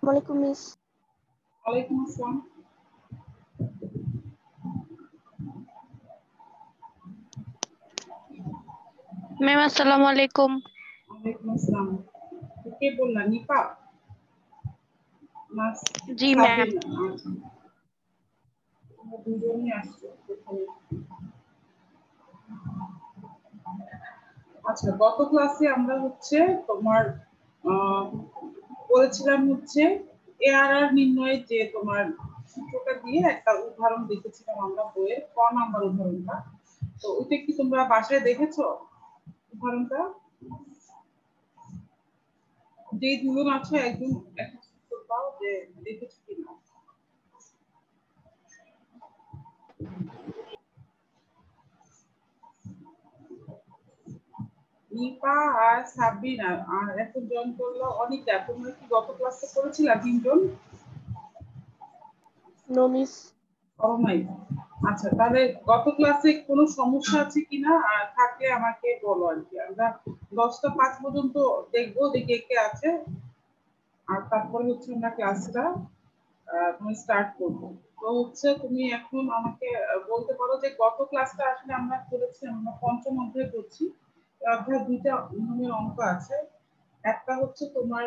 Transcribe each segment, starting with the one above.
वालेकुम मिस। वालेकुम अस्सलाम। मैम अस्सलाम वालेकुम। वालेकुम अस्सलाम। तो কে বললা নিপা না जी मैम। সাবিনা? আচ্ছা, তোমরা দুজনই আসছো এখানে। আচ্ছা, গত ক্লাসে আমরা হচ্ছে তোমার বলেছিলাম হচ্ছে এআরআর নির্ণয়ের যে তোমার সূত্রটা দিয়ে একটা উদাহরণ দেখেছিলাম আমরা বইয়ের ক নাম্বার উদাহরণটা। তো ওইটা কি তোমরা বাসায় দেখেছো উদাহরণটা? যে দুজন আছে একজন একটা সূত্র পাও যে দেখেছো কিনা। নিপা আর সাবিনা আর এখন জয়েন করলো অনিতা। তোমরা কি গত ক্লাসে করেছিলা তিনজন? No miss. ও নাই। আচ্ছা, তাহলে গত ক্লাসে কোনো সমস্যা আছে কিনা আর থাকলে আমাকে বলো আর কি। আমরা 10টা 5 পর্যন্ত দেখবো যে কে কে আছে, আর তারপরে হচ্ছে আমরা ক্লাসটা তুমি স্টার্ট করবো। তো হচ্ছে তুমি এখন আমাকে বলতে পারো যে গত ক্লাসটা আসলে আমরা করেছি, আমরা পঞ্চম অধ্যায় করছি। অধ্যায় 2টা নিয়মের অঙ্ক আছে। একটা হচ্ছে তোমার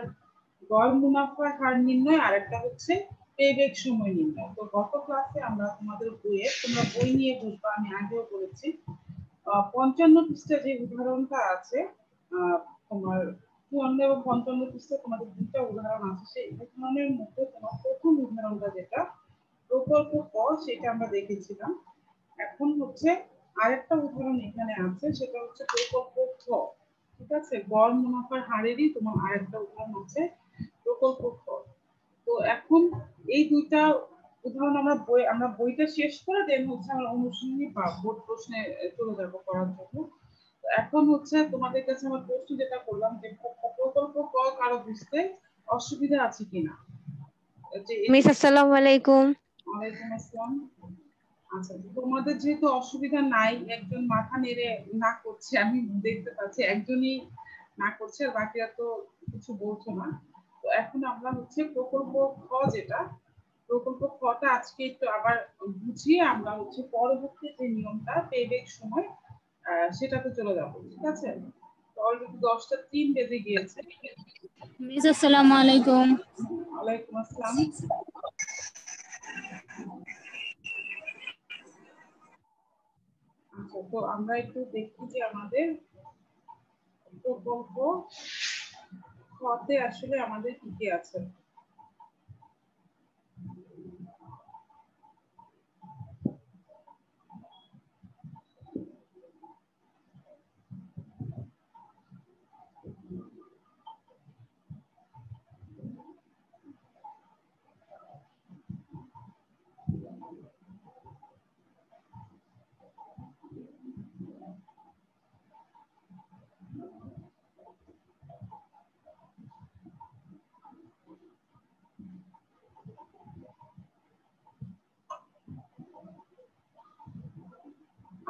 গড় মুনাফার হার নির্ণয়, আর একটা হচ্ছে পেব্যাক সময় নির্ণয়। তো গত ক্লাসে আমরা তোমাদের বইয়ে, তোমরা বই নিয়ে বুঝবা, আমি আগেও বলেছি 55 পৃষ্ঠা যে উদাহরণটা আছে, তোমার 54 এবং 55 পৃষ্ঠা তোমাদের দুইটা উদাহরণ আছে। সেই উদাহরণের মধ্যে তোমার প্রথম উদাহরণটা যেটা প্রকল্প ক, সেটা আমরা দেখেছিলাম। এখন হচ্ছে আরেকটা উদাহরণ এখানে আছে, সেটা হচ্ছে প্রকল্প খ। ঠিক আছে, গড় মুনাফার হারেরই তোমার আরেকটা উদাহরণ আছে প্রকল্প খ। তো এখন এই দুইটা উদাহরণ আমরা বইটা শেষ করে দেন হচ্ছে আমরা অনুশীলনী বা বোর্ড প্রশ্নে চলে যাবো করার জন্য। তো এখন হচ্ছে তোমাদের কাছে আমার প্রশ্ন যেটা করলাম যে প্রকল্প ক কারো বুঝতে অসুবিধা আছে কিনা। मिस अस्सलाम वालेकुम। ওয়ালাইকুম আসসালাম। আচ্ছা, তোমাদের যেহেতু অসুবিধা নাই, একজন মাথা নেড়ে না করছে, আমি দেখতে পাচ্ছি একজনই না করছে আর বাকিরা তো কিছু বলছো না। তো এখন আমরা হচ্ছে প্রকল্প খ যেটা, প্রকল্প খটা আজকে একটু আবার বুঝিয়ে আমরা হচ্ছে পরবর্তী যে নিয়মটা পেব্যাক সময় সেটাতে চলে যাবো। ঠিক আছে, তো অলরেডি 10টা 3 বেজে গিয়েছে। মিস আসসালামু আলাইকুম। ওয়ালাইকুম আসসালাম। আচ্ছা, তো আমরা একটু দেখি যে আমাদের প্রকল্প খতে আসলে আমাদের কি কি আছে।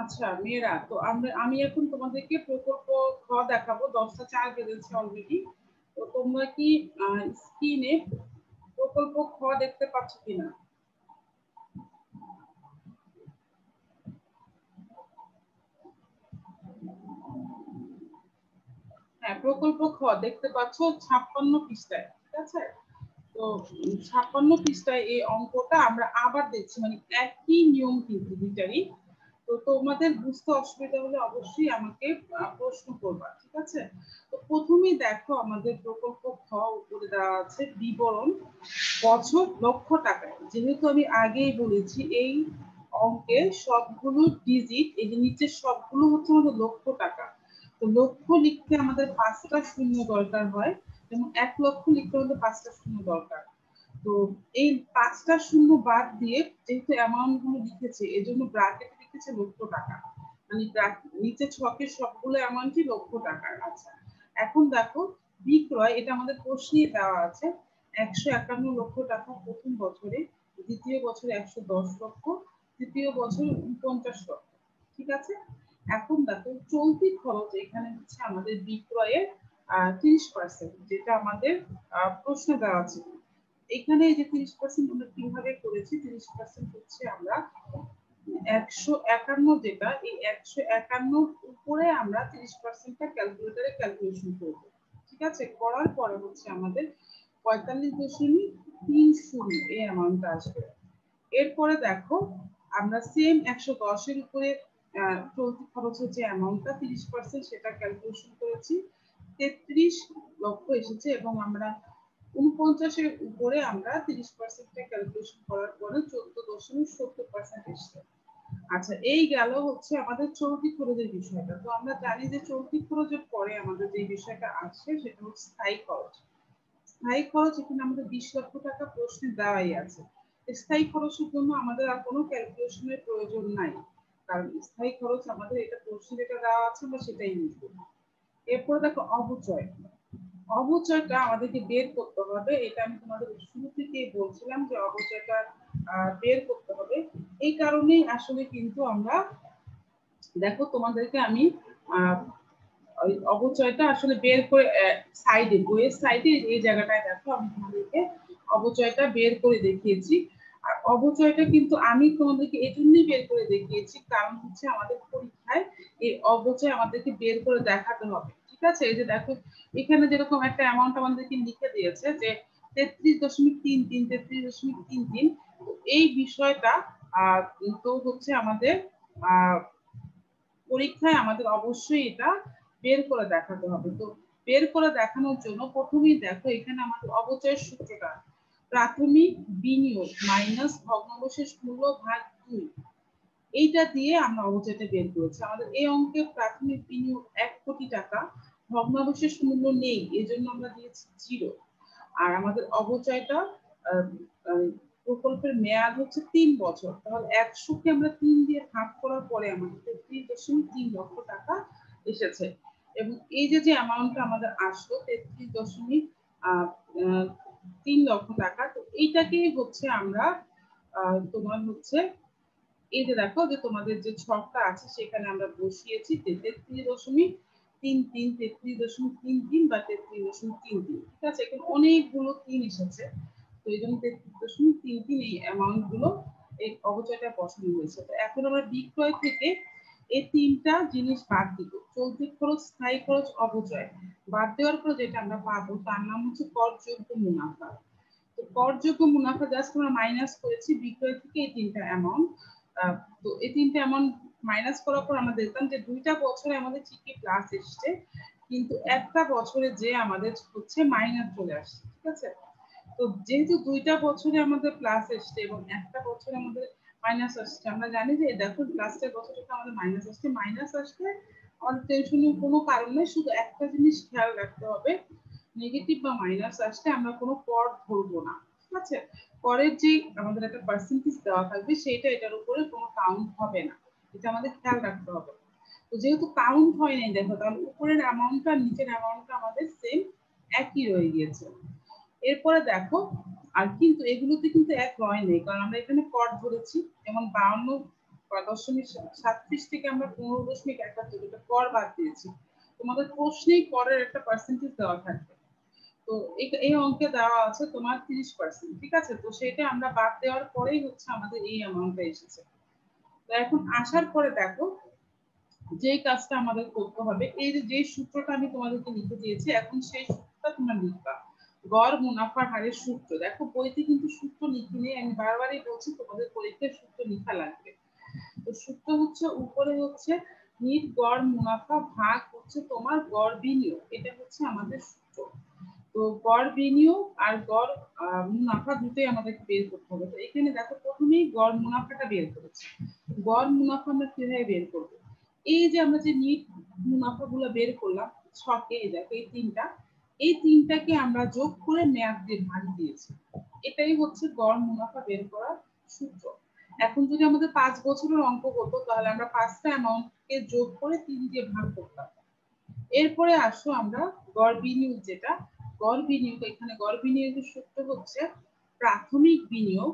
আচ্ছা মেয়েরা, তো আমি এখন তোমাদেরকে প্রকল্প খ দেখাবো। 10টা 4 বেজেছে অলরেডি। তো তোমরা কি স্ক্রিনে প্রকল্প খ দেখতে পাচ্ছ কিনা? হ্যাঁ, প্রকল্প খ দেখতে পাচ্ছ 56 পৃষ্ঠায়। ঠিক আছে, তো 56 পৃষ্ঠায় এই অঙ্কটা আমরা আবার দেখছি, মানে একই নিয়ম কিন্তু দুইটারই। তো তোমাদের বুঝতে অসুবিধা হলে অবশ্যই আমাকে প্রশ্ন করবা। ঠিক আছে, তো প্রথমেই দেখো আমাদের প্রকল্প খ উপরে দেওয়া আছে বিবরণ বছর লক্ষ টাকায়। যেহেতু আমি আগেই বলেছি এই অঙ্কের সবগুলো ডিজিট, এই যে নিচের সবগুলো হচ্ছে আমাদের লক্ষ টাকা। তো লক্ষ লিখতে আমাদের 5টা শূন্য দরকার হয়, যেমন 1 লক্ষ লিখতে হলে 5টা শূন্য দরকার। তো এই 5টা শূন্য বাদ দিয়ে যেহেতু অ্যামাউন্ট গুলো লিখেছে, এজন্য ব্র্যাকেটে লিখেছে লক্ষ টাকা, মানে নিচে ছকের সবগুলো অ্যামাউন্টই লক্ষ টাকার। আচ্ছা, এখন দেখো বিক্রয়, এটা আমাদের প্রশ্নে দেওয়া আছে 151 লক্ষ টাকা প্রথম বছরে, দ্বিতীয় বছরে 110 লক্ষ, তৃতীয় বছরে 49 লক্ষ। ঠিক আছে, এখন দেখো চলতি খরচ এখানে হচ্ছে আমাদের বিক্রয়ের 30%, যেটা আমাদের প্রশ্নে দেওয়া আছে। এখানে এই যে 30% আমরা কিভাবে করেছি, 30% হচ্ছে আমরা 151 যেটা, এই 151 উপরে আমরা 30%টা ক্যালকুলেটরে ক্যালকুলেশন করব। ঠিক আছে, করার পরে হচ্ছে আমাদের 45.30 এই অ্যামাউন্টটা আসবে। এরপরে দেখো আমরা সেম 110 এর উপরে চলতি খরচের যে অ্যামাউন্টটা 30% সেটা ক্যালকুলেশন করেছি, 33 লক্ষ এসেছে এবং আমরা 49 এর উপরে আমরা 30%টা ক্যালকুলেশন করার পরে 14.70% এসেছে। আচ্ছা, এই গেল হচ্ছে আমাদের চলতি খরচের বিষয়টা। তো আমরা জানি যে চলতি খরচের পরে আমাদের যে বিষয়টা আসছে সেটা হচ্ছে স্থায়ী খরচ। স্থায়ী খরচ এখানে আমাদের 20 লক্ষ টাকা প্রশ্নে দেওয়াই আছে। স্থায়ী খরচের জন্য আমাদের আর কোনো ক্যালকুলেশনের প্রয়োজন নাই, কারণ স্থায়ী খরচ আমাদের এটা প্রশ্নে যেটা দেওয়া আছে আমরা সেটাই লিখব। এরপর দেখো অবচয়। অবচয়টা আমাদেরকে বের করতে হবে, এটা আমি তোমাদের শুরু থেকেই বলছিলাম যে অবচয়টা বের করতে হবে। এই কারণেই আসলে কিন্তু আমরা দেখো তোমাদেরকে আমি ওই অবচয়টা আসলে বের করে সাইডে, বইয়ের সাইডে এই জায়গাটায় দেখো আমি তোমাদেরকে অবচয়টা বের করে দেখিয়েছি। আর অবচয়টা কিন্তু আমি তোমাদেরকে এই জন্যই বের করে দেখিয়েছি কারণ হচ্ছে আমাদের পরীক্ষায় এই অবচয় আমাদেরকে বের করে দেখাতে হবে। ঠিক আছে, এই যে দেখো এখানে যেরকম একটা অ্যামাউন্ট আমাদেরকে লিখে দিয়েছে যে 33.33, 33.33, এই বিষয়টা তো হচ্ছে আমাদের পরীক্ষায় আমাদের অবশ্যই এটা বের করে দেখাতে হবে। তো বের করে দেখানোর জন্য প্রথমেই দেখো এখানে আমাদের অবচয়ের সূত্রটা প্রাথমিক বিনিয়োগ মাইনাস ভগ্নাবশেষ মূল্য ভাগ 2, এইটা দিয়ে আমরা অবচয়টা বের করেছি। আমাদের এই অঙ্কে প্রাথমিক বিনিয়োগ 1 কোটি টাকা, ভগ্নাবশেষ মূল্য নেই, এজন্য আমরা দিয়েছি 0। আর আমাদের অবচয়টা প্রকল্পের মেয়াদ হচ্ছে 3 বছর, তাহলে 100 কে আমরা 3 দিয়ে ভাগ করার পরে আমাদের 33.3 লক্ষ টাকা এসেছে। এবং এই যে অ্যামাউন্টটা আমাদের আসলো 33.3 লক্ষ টাকা, তো এইটাকেই হচ্ছে আমরা তোমার হচ্ছে এই যে দেখো যে তোমাদের যে ছকটা আছে সেখানে আমরা বসিয়েছি 33.33, 33.33 বা 33.33। ঠিক আছে, এখানে অনেকগুলো 3 এসেছে, তো এই জন্য 33.33 এই অ্যামাউন্ট গুলো এই অবচয়টা বসানো হয়েছে। তো এখন আমরা বিক্রয় থেকে এই 3টা জিনিস বাদ দিব, চলতি খরচ, স্থায়ী খরচ, অবচয় বাদ দেওয়ার পর যেটা আমরা পাবো তার নাম হচ্ছে করযোগ্য মুনাফা। তো করযোগ্য মুনাফা জাস্ট আমরা মাইনাস করেছি বিক্রয় থেকে এই 3টা অ্যামাউন্ট। তো এই 3টা অ্যামাউন্ট মাইনাস করার পর আমরা দেখলাম যে 2টা বছরে আমাদের ঠিকই প্লাস এসছে, কিন্তু একটা বছরে যে আমাদের হচ্ছে মাইনাস চলে আসছে। ঠিক আছে, তো যেহেতু 2টা বছরে আমাদের প্লাস এসছে এবং একটা বছরে আমাদের মাইনাস আসছে, আমরা জানি যে দেখো লাস্টের বছরটা আমাদের মাইনাস আসছে, মাইনাস আসলে আমাদের টেনশনের কোনো কারণ নেই, শুধু একটা জিনিস খেয়াল রাখতে হবে, নেগেটিভ বা মাইনাস আসলে আমরা কোনো কর ধরবো না। ঠিক আছে, করের যে আমাদের একটা পার্সেন্টেজ দেওয়া থাকবে সেটা এটার উপরে কোনো কাউন্ট হবে না, এটা আমাদের খেয়াল রাখতে হবে। তো যেহেতু কাউন্ট হয় নাই দেখো, তাহলে উপরের অ্যামাউন্টটা নিচের অ্যামাউন্টটা আমাদের সেম একই রয়ে গিয়েছে। এরপরে দেখো আর কিন্তু এগুলোতে কিন্তু এক রয় নেই, কারণ আমরা এখানে কর ধরেছি, যেমন 52.37 থেকে আমরা 15.71 এটা কর বাদ দিয়েছি। তোমাদের প্রশ্নেই করের একটা পার্সেন্টেজ দেওয়া থাকবে, তো এই অঙ্কে দেওয়া আছে তোমার 30%। ঠিক আছে, তো সেটা আমরা বাদ দেওয়ার পরেই হচ্ছে আমাদের এই অ্যামাউন্টটা এসেছে। তো এখন আসার পরে দেখো যে কাজটা আমাদের করতে হবে, এই যে সূত্রটা আমি তোমাদেরকে লিখে দিয়েছি, এখন সেই সূত্রটা তোমরা লিখবা, গড় মুনাফার হারের সূত্র। দেখো বইতে কিন্তু সূত্র লিখি নেই, আমি বারবারই বলছি তোমাদের পরীক্ষায় সূত্র লেখা লাগবে। তো সূত্র হচ্ছে উপরে হচ্ছে নিট গড় মুনাফা ভাগ হচ্ছে তোমার গড় বিনিয়োগ, এটা হচ্ছে আমাদের সূত্র। তো গড় বিনিয়োগ আর গড় মুনাফা দুটোই আমাদেরকে বের করতে হবে। তো এখানে দেখো প্রথমেই গড় মুনাফাটা বের করেছি। গড় মুনাফা আমরা কিভাবে বের করবো, এই যে আমরা যে নিট মুনাফা গুলো বের করলাম ছকে, দেখো এই তিনটাকে আমরা যোগ করে মেয়াদ দিয়ে ভাগ দিয়েছি, এটাই হচ্ছে গড় মুনাফা বের করার সূত্র। এখন যদি আমাদের 5 বছরের অঙ্ক হতো তাহলে আমরা 5টা অ্যামাউন্টকে যোগ করে 3 দিয়ে ভাগ করতাম। এরপরে আসো আমরা গড় বিনিয়োগ, যেটা গড় বিনিয়োগ, এখানে গড় বিনিয়োগের সূত্র হচ্ছে প্রাথমিক বিনিয়োগ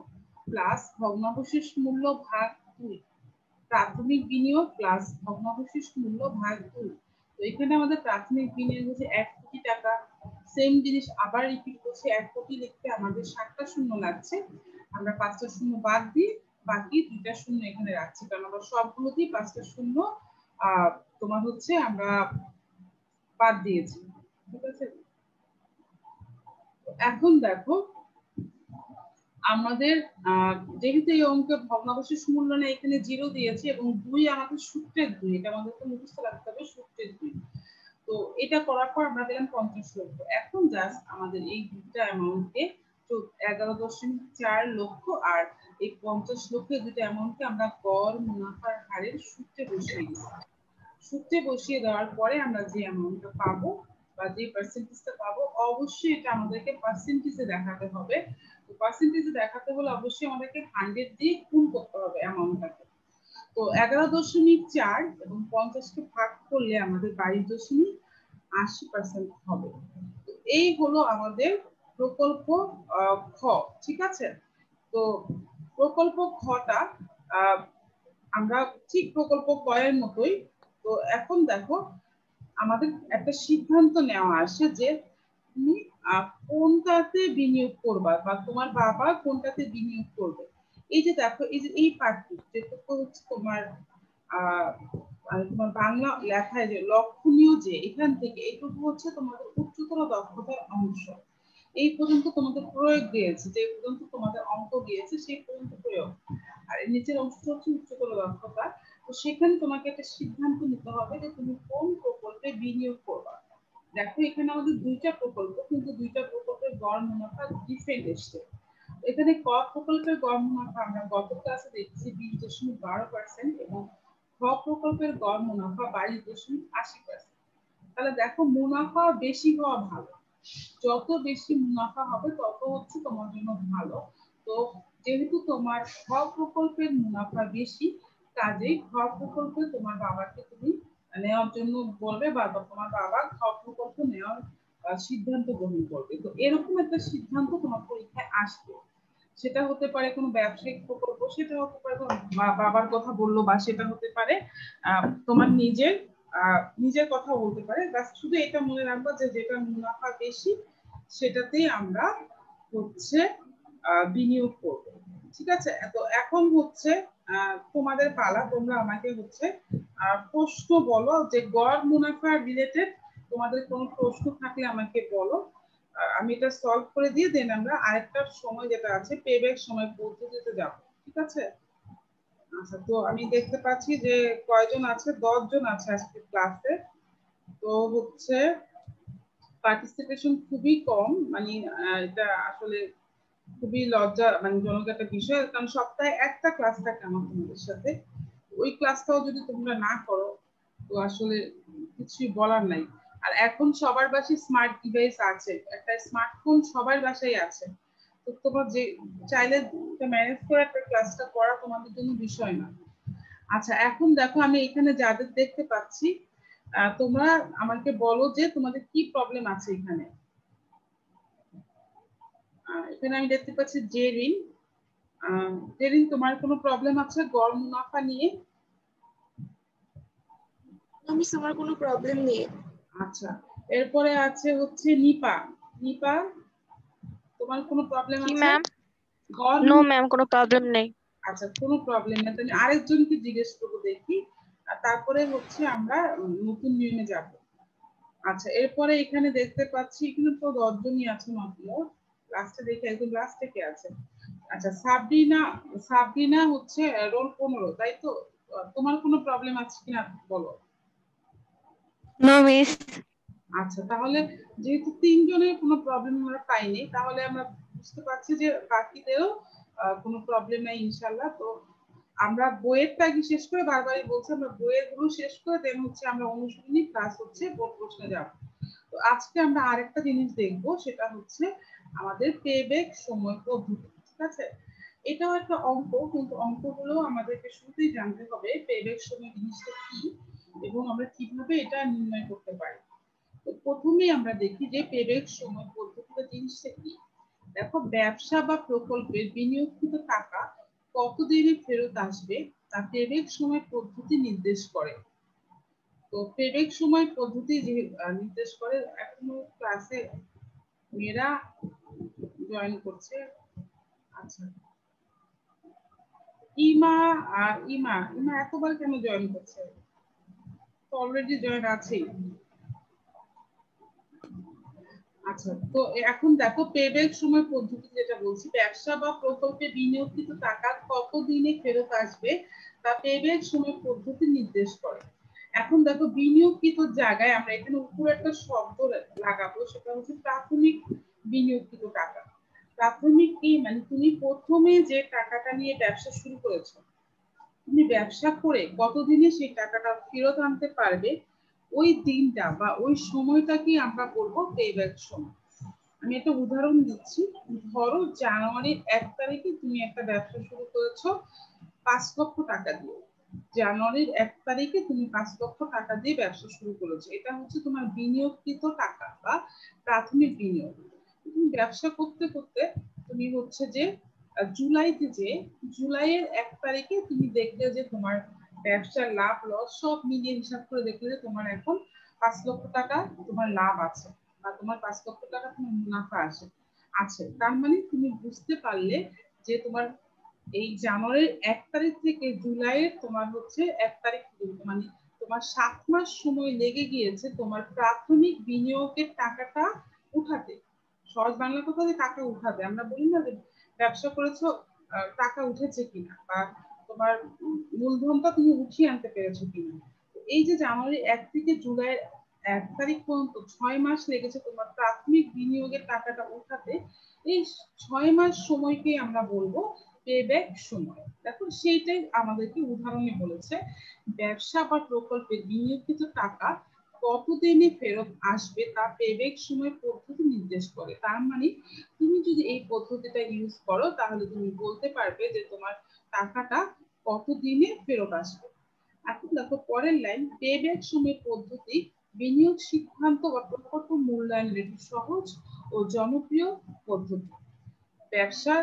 প্লাস ভগ্নাবশেষ মূল্য ভাগ 2, প্রাথমিক বিনিয়োগ প্লাস ভগ্নাবশেষ মূল্য ভাগ 2। তো এখানে আমাদের প্রাথমিক বিনিয়োগ হচ্ছে 1 কোটি টাকা সেম জিনিস আবার রিপিট করছি। 1 কোটি লিখতে আমাদের 7টা শূন্য লাগছে, আমরা 5টা শূন্য বাদ দিয়ে বাকি 2টা শূন্য এখানে রাখছি, কারণ আমরা সবগুলোতেই 5টা শূন্য তোমার হচ্ছে আমরা বাদ দিয়েছি। ঠিক আছে, এখন দেখো আমাদের যেহেতু এই অঙ্কের ভগ্নাংশের মূল্যায়নে এখানে 0 দিয়েছি এবং 2 আমাদের সূত্রের 2, এটা আমাদেরকে মুখস্থ রাখতে হবে, সূত্রের 2। তো এটা করার পর আমরা পেলাম 50 লক্ষ। এখন জাস্ট আমাদের এই দুটো অ্যামাউন্টকে 11.4 লক্ষ আর এই 50 লক্ষের দুটো অ্যামাউন্টকে আমরা গড় মুনাফার হারের সূত্রে বসিয়ে দিই। সূত্রে বসিয়ে দেওয়ার পরে আমরা যে অ্যামাউন্টটা পাবো বা যে পার্সেন্টেজটা পাবো, অবশ্যই এটা আমাদেরকে পার্সেন্টেজে দেখাতে হবে। তো পার্সেন্টেজে দেখাতে হলে অবশ্যই আমাদেরকে 100 দিয়ে গুণ করতে হবে অ্যামাউন্টটাকে। তো 11.4 এবং 50কে ভাগ করলে আমাদের 22.80% হবে। তো এই হলো আমাদের প্রকল্প খ। ঠিক আছে, তো প্রকল্প খটা আমরা ঠিক প্রকল্প ক এর মতোই। তো এখন দেখো আমাদের একটা সিদ্ধান্ত নেওয়া আসে যে তুমি কোনটাতে বিনিয়োগ করবা বা তোমার বাবা কোনটাতে বিনিয়োগ করবে। এই যে দেখো, এই যে এই পার্টটি যেটুকু হচ্ছে তোমার তোমার বাংলা লেখায় যে লক্ষণীয়, যে এখান থেকে এটুকু হচ্ছে তোমাদের উচ্চতর দক্ষতার অংশ। এই পর্যন্ত তোমাদের প্রয়োগ দিয়েছে, যে পর্যন্ত তোমাদের অঙ্ক দিয়েছে সেই পর্যন্ত প্রয়োগ, আর নিচের অংশটা হচ্ছে উচ্চতর দক্ষতা। তো সেখানে তোমাকে একটা সিদ্ধান্ত নিতে হবে যে তুমি কোন প্রকল্পে বিনিয়োগ করবা। দেখো এখানে আমাদের 2টা প্রকল্প, কিন্তু 2টা প্রকল্পের গড় মুনাফা ডিফারেন্ট এসছে। এখানে ক প্রকল্পের গড় মুনাফা আমরা গত ক্লাসে দেখছি 20.12% এবং খ প্রকল্পের গড় মুনাফা 22.80%। তাহলে দেখো মুনাফা বেশি হওয়া ভালো, যত বেশি মুনাফা হবে তত হচ্ছে তোমার জন্য ভালো। তো যেহেতু তোমার খ প্রকল্পের মুনাফা বেশি, কাজেই খ প্রকল্পে তোমার বাবাকে তুমি নেওয়ার জন্য বলবে বা তোমার বাবা খ প্রকল্প নেওয়ার সিদ্ধান্ত গ্রহণ করবে। তো এরকম একটা সিদ্ধান্ত তোমার পরীক্ষায় আসবে। সেটা হতে পারে কোনো ব্যবসায়িক প্রকল্প, সেটা হতে পারে বাবার কথা বললো, বা সেটা হতে পারে তোমার নিজের কথা বলতে পারে। শুধু এটা মনে রাখবা যে যেটা মুনাফা বেশি সেটাতেই আমরা হচ্ছে বিনিয়োগ করব। ঠিক আছে, তো এখন হচ্ছে তোমাদের পালা, তোমরা আমাকে হচ্ছে প্রশ্ন বলো, যে গড় মুনাফা রিলেটেড তোমাদের কোনো প্রশ্ন থাকলে আমাকে বলো, আমি এটা সলভ করে দিয়ে দেন আমরা আরেকটা সময় যেটা আছে পেব্যাক সময় পদ্ধতিতে যাব। ঠিক আছে, আচ্ছা, তো আমি দেখতে পাচ্ছি যে কয়জন আছে, 10 জন আছে আজকে ক্লাসে। তো হচ্ছে পার্টিসিপেশন খুবই কম, মানে এটা আসলে খুবই লজ্জা মানে জনক একটা বিষয়, কারণ সপ্তাহে একটা ক্লাস থাকে আমার তোমাদের সাথে। ওই ক্লাসটাও যদি তোমরা না করো তো আসলে কিছুই বলার নাই। আর এখন সবার বাসায় স্মার্ট ডিভাইস আছে, একটা স্মার্টফোন সবার বাসায় আছে। তো তোমার যে চাইলে ম্যানেজ করে একটা ক্লাসটা করা তোমাদের জন্য বিষয় না। আচ্ছা, এখন দেখো আমি এখানে যাদের দেখতে পাচ্ছি, তোমরা আমাকে বলো যে তোমাদের কি প্রবলেম আছে এখানে। এখানে আমি দেখতে পাচ্ছি জেরিন। জেরিন, তোমার কোনো প্রবলেম আছে গড় মুনাফা নিয়ে? মিস আমার কোনো প্রবলেম নেই। আচ্ছা, এরপরে আছে হচ্ছে নিপা। নিপা, তোমার কোনো প্রবলেম কি আছে? ম্যাম? গড় নো ম্যাম, কোনো প্রবলেম নেই। আচ্ছা, কোনো প্রবলেম নেই, তাহলে আরেকজনকে জিজ্ঞেস করবো দেখি, আর তারপরে হচ্ছে আমরা নতুন নিয়মে যাব। আচ্ছা, এরপরে এখানে দেখতে পাচ্ছি এখানে তো 10 জনই আছে মাত্র, লাস্টে দেখি একদম লাস্টে কে আছে। আচ্ছা, সাবরিনা। সাবরিনা হচ্ছে রোল 15, তাই তো? তোমার কোনো প্রবলেম আছে কিনা বলো। No miss. আচ্ছা, তাহলে যেহেতু 3 জনের কোনো প্রবলেম আমরা পাইনি, তাহলে আমরা বুঝতে পারছি যে বাকিদেরও কোনো প্রবলেম নাই ইনশাআল্লাহ। তো আমরা বইয়েরটা আগে শেষ করে, বারবারই বলছি, আমরা বইয়ের গুলো শেষ করে দেন হচ্ছে আমরা অনুশীলনী প্লাস হচ্ছে বোর্ড প্রশ্নে যাব। তো আজকে আমরা আরেকটা জিনিস দেখব, সেটা হচ্ছে আমাদের পেব্যাক সময় পদ্ধতি। ঠিক আছে, এটাও একটা অঙ্ক, কিন্তু অঙ্কগুলো আমাদেরকে শুরুতেই জানতে হবে পেব্যাক সময় জিনিসটা কি এবং আমরা কিভাবে এটা নির্ণয় করতে পারি। তো প্রথমেই আমরা দেখি যে পেব্যাক সময় পদ্ধতিটা জিনিসটা কি। দেখো, ব্যবসা বা প্রকল্পের বিনিয়োগকৃত টাকা কতদিনে ফেরত আসবে তা পেব্যাক সময় পদ্ধতি নির্দেশ করে। তো পেব্যাক সময় পদ্ধতি যে নির্দেশ করে, এখনো ক্লাসে মেয়েরা জয়েন করছে। আচ্ছা, ইমা ইমা ইমা এতবার কেন জয়েন করছে? তো অলরেডি জয়েন আছেই। আচ্ছা, তো এখন দেখো পেব্যাক সময় পদ্ধতি যেটা বলছি, ব্যবসা বা প্রকল্পে বিনিয়োগকৃত টাকা কত দিনে ফেরত আসবে তা পেব্যাক সময় পদ্ধতি নির্দেশ করে। এখন দেখো বিনিয়োগকৃত জায়গায় আমরা এখানে উপরে একটা শব্দ লাগাবো, সেটা হচ্ছে প্রাথমিক বিনিয়োগকৃত টাকা। প্রাথমিক কি মানে তুমি প্রথমে যে টাকাটা নিয়ে ব্যবসা শুরু করেছো, তুমি ব্যবসা করে কতদিনে সেই টাকাটা ফেরত আনতে পারবে, ওই দিনটা বা ওই সময়টাকে আমরা বলবো পেব্যাক সময়। আমি একটা উদাহরণ দিচ্ছি। ধরো জানুয়ারির 1 তারিখে তুমি একটা ব্যবসা শুরু করেছো 5 লক্ষ টাকা দিয়ে। জানুয়ারির 1 তারিখে তুমি 5 লক্ষ টাকা দিয়ে ব্যবসা শুরু করেছো, এটা হচ্ছে তোমার বিনিয়োগকৃত টাকা বা প্রাথমিক বিনিয়োগ। তুমি ব্যবসা করতে করতে তুমি হচ্ছে যে জুলাইয়ের 1 তারিখে তুমি দেখলে যে তোমার ব্যবসার লাভ লস সব মিলিয়ে হিসাব করে দেখলে যে তোমার এখন 5 লক্ষ টাকা তোমার লাভ আছে বা তোমার 5 লক্ষ টাকা তোমার মুনাফা আছে। তার মানে তুমি বুঝতে পারলে যে তোমার এই জানুয়ারির 1 তারিখ থেকে জুলাইয়ের তোমার হচ্ছে 1 তারিখ পর্যন্ত, মানে তোমার 7 মাস সময় লেগে গিয়েছে তোমার প্রাথমিক বিনিয়োগের টাকাটা উঠাতে। সহজ বাংলা কথা যে টাকা উঠাতে, আমরা বলি না যে ব্যবসা করেছো টাকা উঠেছে কিনা বা তোমার মূলধনটা তুমি উঠিয়ে আনতে পেরেছো কিনা। এই যে জানুয়ারি 1 থেকে জুলাইয়ের 1 তারিখ পর্যন্ত 6 মাস লেগেছে তোমার প্রাথমিক বিনিয়োগের টাকাটা উঠাতে। এই 6 মাস সময়কে আমরা বলবো পেব্যাক সময়। দেখো সেইটাই আমাদেরকে উদাহরণে বলেছে ব্যবসা বা প্রকল্পে বিনিয়োগকৃত টাকা কতদিনে ফেরত আসবে তা পেব্যাক সময় পদ্ধতি নির্দেশ করে। তার মানে তুমি যদি এই পদ্ধতিটা ইউজ করো তাহলে তুমি বলতে পারবে যে তোমার টাকাটা কতদিনে ফেরত আসবে। এখন দেখো পরের লাইন, পেব্যাক সময় পদ্ধতি বিনিয়োগ সিদ্ধান্ত বা প্রকল্প মূল্যায়নের একটি সহজ ও জনপ্রিয় পদ্ধতি। ব্যবসার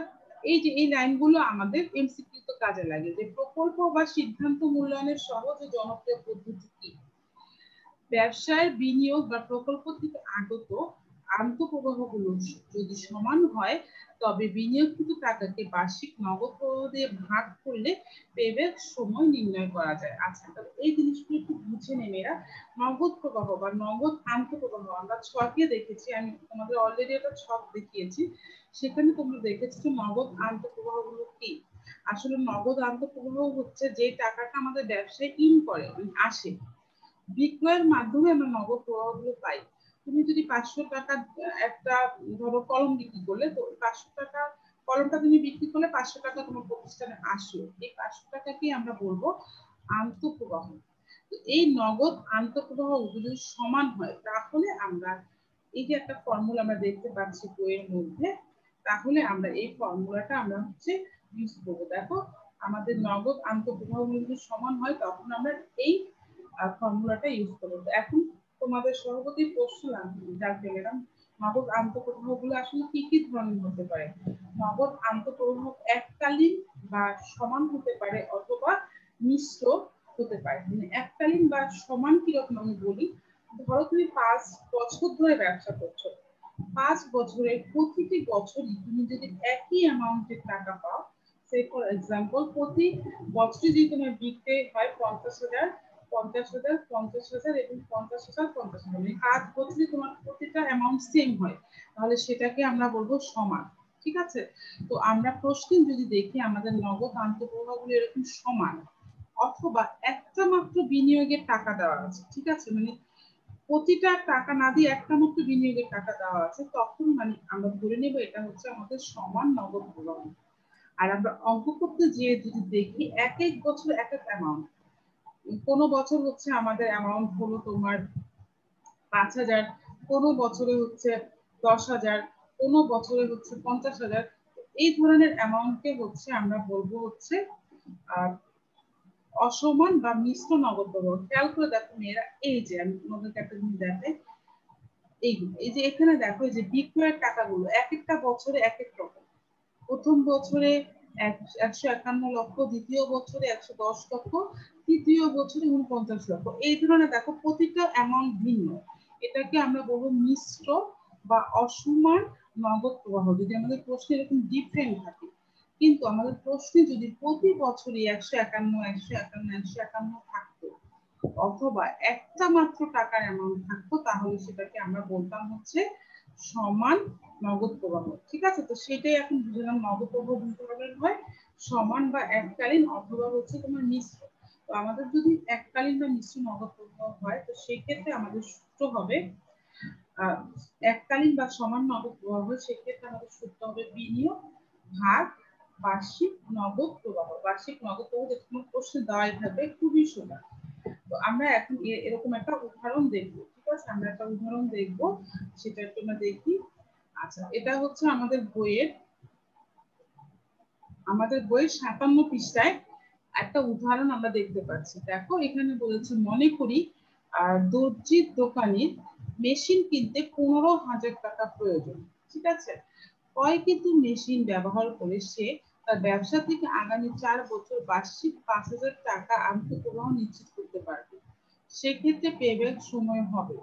এই যে এই লাইনগুলো আমাদের এমসিকিউ তো কাজে লাগে, যে প্রকল্প বা সিদ্ধান্ত মূল্যায়নের সহজ ও জনপ্রিয় পদ্ধতি কি। ব্যবসায় বিনিয়োগ বা প্রকল্প থেকে আগত আন্তঃপ্রবাহগুলো যদি সমান হয় তবে বিনিয়োগকৃত টাকাকে বার্ষিক নগদ প্রবাহ দিয়ে ভাগ করলে পেব্যাক সময় নির্ণয় করা যায়। আচ্ছা, তবে এই জিনিসগুলো একটু বুঝে নেই মেয়েরা। নগদ প্রবাহ বা নগদ আন্তঃপ্রবাহ আমরা ছকে দেখেছি, আমি তোমাদের অলরেডি একটা ছক দেখিয়েছি, সেখানে তোমরা দেখেছো যে নগদ আন্তঃপ্রবাহ গুলো কি। আসলে নগদ আন্তঃপ্রবাহ হচ্ছে যে টাকাটা আমাদের ব্যবসায় ইন করে আসে, বিক্রয়ের মাধ্যমে আমরা নগদ প্রবাহগুলো পাই। তুমি যদি 500 টাকা একটা ধরো কলম বিক্রি করলে, তো 500 টাকা কলমটা তুমি বিক্রি করলে 500 টাকা তোমার প্রতিষ্ঠানে আসলো, এই 500 টাকাকে আমরা বলবো আন্তঃপ্রবাহ। এই নগদ আন্তঃপ্রবাহ যদি সমান হয় তাহলে আমরা এই যে একটা ফর্মুলা আমরা দেখতে পাচ্ছি বইয়ের মধ্যে, তাহলে আমরা এই ফর্মুলাটা আমরা হচ্ছে ইউজ করবো। দেখো আমাদের নগদ আন্তঃপ্রবাহ যদি সমান হয় তখন আমরা এই ফর্মুলাটা ইউজ করবো। এখন তোমাদের সভাপতি প্রশ্ন জানতে গেলাম, নগদ আন্তঃপ্রবাহ গুলো আসলে কি কি ধরনের হতে পারে। নগদ আন্তঃপ্রবাহ এককালীন বা সমান হতে পারে অথবা মিশ্র হতে পারে। মানে এককালীন বা সমান কিরকম আমি বলি, ধরো তুমি 5 বছর ধরে ব্যবসা করছো, 5 বছরের প্রতিটি বছরই তুমি যদি একই অ্যামাউন্টের টাকা পাও, সে ফর এক্সাম্পল প্রতি বছরে যদি তোমার বিক্রি হয় 50,000, 50,000, 50,000 এবং 50,000, 50,000, মানে 5 বছরে তোমার প্রতিটা অ্যামাউন্ট সেম হয়, তাহলে সেটাকে আমরা বলবো সমান। ঠিক আছে, তো আমরা প্রশ্নে যদি দেখি আমাদের নগদ আন্তঃপ্রবাহগুলো এরকম সমান অথবা একটা মাত্র বিনিয়োগের টাকা দেওয়া আছে, ঠিক আছে, মানে প্রতিটা টাকা না দিয়ে একটা মাত্র বিনিয়োগের টাকা দেওয়া আছে, তখন মানে আমরা ধরে নেব এটা হচ্ছে আমাদের সমান নগদ প্রবাহ। আর আমরা অঙ্ক করতে যেয়ে যদি দেখি এক এক বছর এক এক অ্যামাউন্ট, কোন বছর হচ্ছে আমাদের অ্যামাউন্ট হলো তোমার 5,000, কোন বছরে হচ্ছে 10,000, কোন বছরে হচ্ছে 50,000, এই ধরনের অ্যামাউন্টকে হচ্ছে আমরা বলবো হচ্ছে অসমান বা মিশ্র নগদ প্রবাহ। খেয়াল করে দেখো মেয়েরা, এই যে আমি তোমাদেরকে একটা জিনিস দেখাই, এই যে এখানে দেখো এই যে বিক্রয়ের টাকাগুলো এক একটা বছরে এক এক রকম। প্রথম বছরে 151 লক্ষ, দ্বিতীয় বছরে 110 লক্ষ, তৃতীয় বছরে 49 লক্ষ। এই ধরনের দেখো প্রতিটা অ্যামাউন্ট ভিন্ন, এটাকে আমরা বলবো মিশ্র বা অসমান নগদ প্রবাহ, যদি আমাদের প্রশ্ন এরকম ডিফারেন্ট থাকে, কিন্তু আমাদের প্রশ্নে যদি প্রতি বছরই 151 থাকতো, অথবা একটা মাত্র টাকার অ্যামাউন্ট থাকতো, তাহলে সেটাকে আমরা বলতাম হচ্ছে সমান নগদ প্রবাহ। ঠিক আছে, তো সেটাই এখন বুঝলাম নগদ প্রবাহ দুই ধরনের হয়, সমান বা এককালীন, অথবা হচ্ছে তোমার মিশ্র। তো আমাদের যদি এককালীন বা মিশ্র নগদ প্রবাহ হয়, তো সেই ক্ষেত্রে আমাদের সূত্র হবে এককালীন বা সমান নগদ প্রবাহ হয়, সেক্ষেত্রে আমাদের সূত্র হবে বিনিয়োগ ভাগ বার্ষিক নগদ প্রবাহ। বার্ষিক নগদ প্রবাহ যে কোনো প্রশ্নে দেওয়াই থাকবে, খুবই সোজা। তো আমরা এখন এরকম একটা উদাহরণ দেখবো। ঠিক আছে, আমরা একটা উদাহরণ দেখবো, সেটা একটু আমরা দেখি। আচ্ছা, এটা হচ্ছে আমাদের বইয়ের 57 পৃষ্ঠায় একটা উদাহরণ আমরা দেখতে পাচ্ছি। দেখো, এখানে বলেছে মনে করি দর্জির দোকানে মেশিন কিনতে 15,000 টাকা প্রয়োজন। ঠিক আছে, ক্রয় কিন্তু মেশিন ব্যবহার করে সে তার ব্যবসা থেকে আগামী 4 বছর বার্ষিক 5,000 টাকা আন্তঃপ্রবাহ নিশ্চিত করতে পারবে। সেক্ষেত্রে পেব্যাক সময় হবে।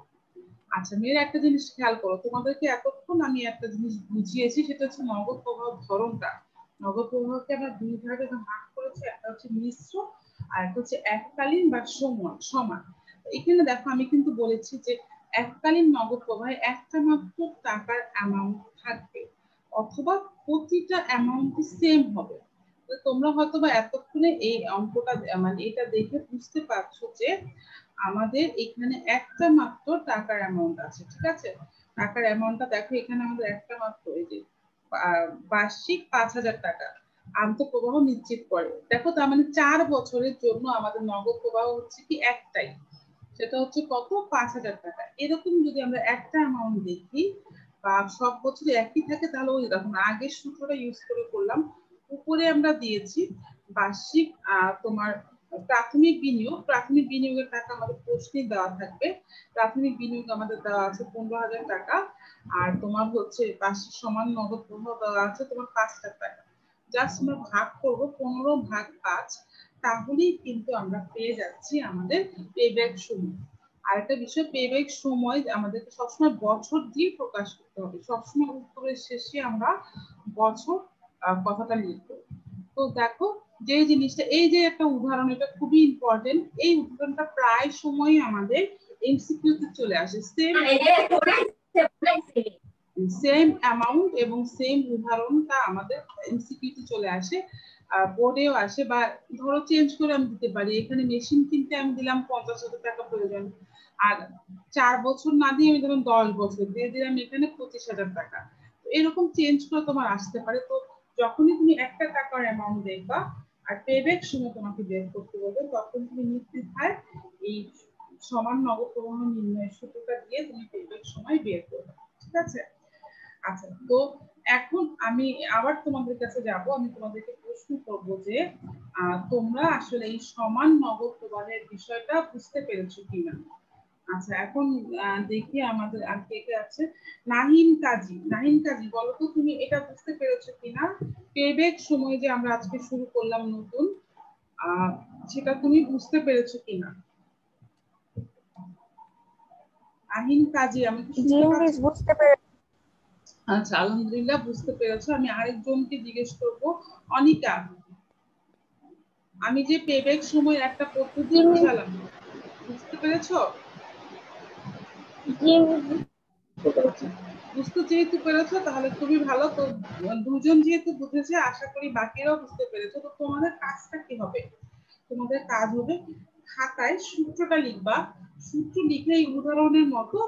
আচ্ছা, মেয়েরা একটা জিনিস খেয়াল করো, তোমাদেরকে এতক্ষণ আমি একটা জিনিস বুঝিয়েছি, সেটা হচ্ছে নগদ প্রবাহ ধরনটা। নগদ প্রবাহকে আমরা দুই ভাগে ভাগ করেছি, একটা হচ্ছে মিশ্র আর একটা হচ্ছে এককালীন বা সমান। এখানে দেখো, আমি কিন্তু বলেছি যে এককালীন নগদ প্রবাহে একটা মাত্র টাকার অ্যামাউন্ট থাকবে, অথবা প্রতিটা অ্যামাউন্ট সেম হবে। তো তোমরা হয়তো বা এতক্ষণে এই অঙ্কটা মানে এটা দেখে বুঝতে পারছো যে আমাদের এখানে একটা মাত্র টাকার অ্যামাউন্ট আছে। ঠিক আছে, টাকার অ্যামাউন্টটা দেখো, এখানে আমাদের একটা মাত্র এই যে বার্ষিক 5,000 টাকা আন্তঃপ্রবাহ নিশ্চিত করে। দেখো, তার মানে 4 বছরের জন্য আমাদের নগদ প্রবাহ হচ্ছে কি একটাই, সেটা হচ্ছে কত, 5,000 টাকা। এরকম যদি আমরা একটা অ্যামাউন্ট দেখি বা সব বছর একই থাকে, তাহলে ওই দেখুন আগের সূত্রটা ইউজ করে করলাম। উপরে আমরা দিয়েছি বার্ষিক তোমার প্রাথমিক বিনিয়োগের টাকা আমাদের প্রশ্নে দেওয়া থাকবে। প্রাথমিক বিনিয়োগ আমাদের দেওয়া আছে 15,000 টাকা, আর তোমার হচ্ছে বার্ষিক সমান নগদ প্রবাহ দেওয়া আছে তোমার 5,000 টাকা। জাস্ট আমরা ভাগ করবো 15 ভাগ 5, তাহলেই কিন্তু আমরা পেয়ে যাচ্ছি আমাদের পেব্যাক সময়। আরেকটা বিষয়, পেব্যাক সময় আমাদেরকে সবসময় বছর দিয়ে প্রকাশ করতে হবে। সবসময় উত্তরের শেষে আমরা বছর কথাটা লিখবো। তো দেখো, যে জিনিসটা, এই যে একটা উদাহরণ, এটা খুবই ইম্পর্টেন্ট। এই উদাহরণটা প্রায় সময় আমাদের এমসিকিউ তে চলে আসে। সেম অ্যামাউন্ট এবং সেম উদাহরণটা আমাদের এমসিকিউ তে চলে আসে, বোর্ডেও আসে, বা ধরো চেঞ্জ করে আমি দিতে পারি। এখানে মেশিন কিনতে আমি দিলাম 50,000 টাকা প্রয়োজন, আর 4 বছর না দিয়ে আমি ধরুন 10 বছর দিয়ে দিলাম এখানে 25,000 টাকা। তো এরকম চেঞ্জ করে তোমার আসতে পারে। তো যখনই তুমি একটা টাকার অ্যামাউন্ট দেখবা আর পেব্যাক সময় তোমাকে বের করতে বলবে, তখন তুমি নির্দ্বিধায় এই সমান নগদ প্রবাহ নির্ণয়ের সূত্রটা দিয়ে তুমি পেব্যাক সময় বের করবে। ঠিক আছে, আচ্ছা, তো এখন আমি আবার তোমাদের কাছে যাব। আমি তোমাদেরকে প্রশ্ন করব যে তোমরা আসলে এই সমান নগদ প্রবাহের বিষয়টা বুঝতে পেরেছো কিনা। আচ্ছা, এখন দেখি আমাদের আর কে কে আছে। নাহিন কাজী, বলো তো তুমি এটা বুঝতে পেরেছো কিনা, পেব্যাক সময় যে আমরা আজকে শুরু করলাম নতুন, সেটা তুমি বুঝতে পেরেছো কিনা? নাহিন কাজী, আমি কি শুনতে পাচ্ছি? বুঝতে পেরেছি। আচ্ছা, আলহামদুলিল্লাহ বুঝতে পেরেছো। আমি আরেকজনকে জিজ্ঞেস করবো, অনিতা, আমি যে পেব্যাক সময় একটা পদ্ধতি বুঝালাম, বুঝতে পেরেছো? আচ্ছা, বুঝতে যেহেতু পেরেছো তাহলে খুবই ভালো। তো দুজন যেহেতু বুঝেছে, আশা করি বাকিরাও বুঝতে পেরেছো। তো তোমাদের কাজটা কি হবে, তোমাদের কাজ হবে খাতায় সূত্রটা লিখবা। সূত্র লিখে এই উদাহরণের মতো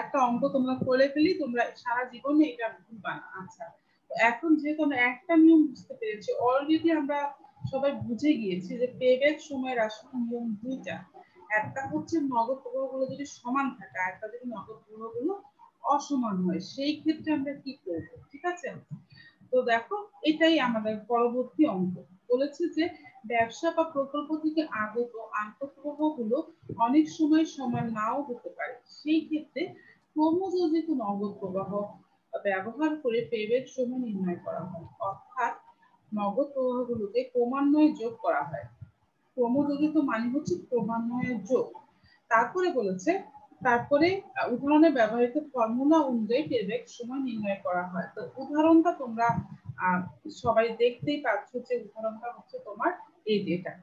একটা অঙ্ক তোমরা করে ফেলি, তোমরা সারা জীবনে এটা ভুলবা না। আচ্ছা, এখন যেহেতু আমরা একটা নিয়ম বুঝতে পেরেছি, অলরেডি আমরা সবাই বুঝে গিয়েছি যে পেব্যাক সময়ের আসলে নিয়ম দুইটা। একটা হচ্ছে নগদ প্রবাহগুলো যদি সমান থাকে, আর একটা যদি নগদ প্রবাহগুলো অসমান হয়, সেই ক্ষেত্রে আমরা কি করব। ঠিক আছে, তো দেখো, এটাই আমাদের পরবর্তী অঙ্ক। বলেছে যে ব্যবসা বা প্রকল্প থেকে আগত আন্তঃপ্রবাহগুলো অনেক সময় সমান নাও হতে পারে। সেই ক্ষেত্রে ক্রমযোজিত নগদ প্রবাহ ব্যবহার করে পেব্যাক সময় নির্ণয় করা হয়, অর্থাৎ নগদ প্রবাহগুলোকে ক্রমান্বয়ে যোগ করা হয়। ক্রমযোজিত মানে হচ্ছে ক্রমান্বয়ে যোগ। তারপরে বলেছে তারপরে উদাহরণে ব্যবহৃত ফর্মুলা অনুযায়ী পেব্যাক সময় নির্ণয় করা হয়। তো উদাহরণটা তোমরা সবাই দেখতেই পাচ্ছ যে উদাহরণটা হচ্ছে তোমার এই যেটা।